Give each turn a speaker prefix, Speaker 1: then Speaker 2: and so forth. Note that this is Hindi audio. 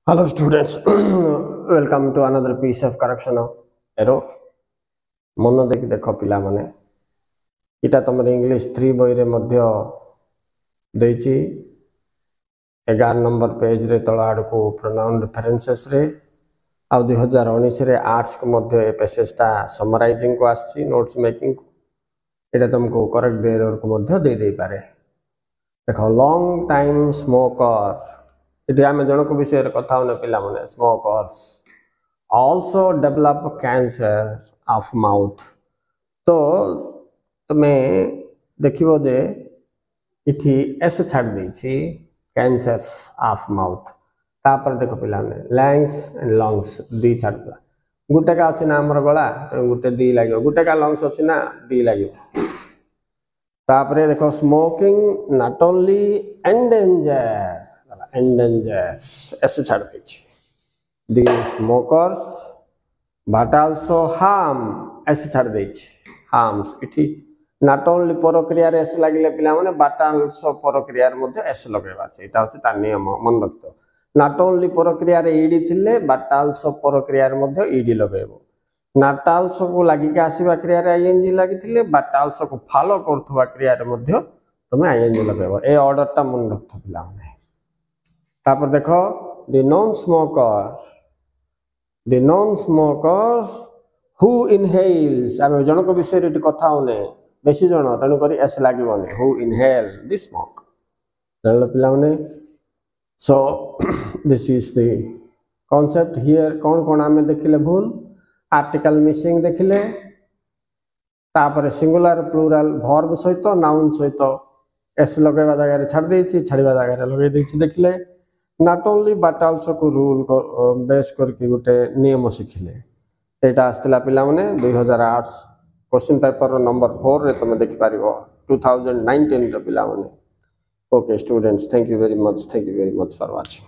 Speaker 1: Hello students, welcome to another piece of correction of error. मन देखि देख पिला माने इटा तुम इंग्लिश 3 बही रे मध्य देछि 11 नंबर पेज रे तळ आड़ को प्रोनाउन रेफरेंसेस रे आ 2019 रे आर्ट्स को मध्य ए पैसेज ता समराइजिंग को आछि नोट्स मेकिंग को इटा तुमको करेक्ट एरर को मध्य दे दे पारे। देखो लॉन्ग टाइम स्मोकर इति आमे जनक विषय रे कथा होने पिला माने smokers also develop cancer of mouth। तो तमे देखिबो जे इथि एस छाड़ दै छी कैंसर्स ऑफ माउथ तापर देखो पिला माने लंग्स एंड लंग्स दी छाड़ दिला गुटे का अछि ना हमर गला गुटे दी लागियो गुटे का लंग्स अछि ना दी लागियो तापर देखो स्मोकिंग नॉट ओनली endangers ऐसे छाड़ दै छी the smokers but also harm ऐसे छाड़ दै छी harms इठी not only परक्रिया रे ऐसे लागिले पिला माने but also परक्रिया रे मध्ये ऐसे लगेबा छै एटा होते ता नियम मन रखतो not only परक्रिया रे ईडी थिले but also परक्रिया रे मध्ये ईडी लगेबो not also को लागि के आसीबा क्रिया रे ing लागि थिले but also को फॉलो करथबा क्रिया रे मध्ये तमे ing लगेबो ए ऑर्डर ता मन रखतो पिला माने तापर देखो the non smokers who inhales आमे जन को विषय रे कथा होने बेसी जन तनु करी S लागिबोने who inhale the smoke जानलो पिला माने so this is the concept here कौन कौन आमे देखिले भूल आर्टिकल मिसिंग देखिले तापर सिंगुलर प्लुरल वर्ब सहित नाउन सहित एस लगेबा जगह रे छाड़ देछि छाड़ीबा जगह रे लगे देछि देखिले not only but also को रूल बेस करके गोटे नियम शिखिले एटा आस्तला पिला माने 2008 क्वेश्चन पेपर नंबर 4 रे तुम देखि पारिबो 2019 रे पिला माने okay students thank you very much for watching.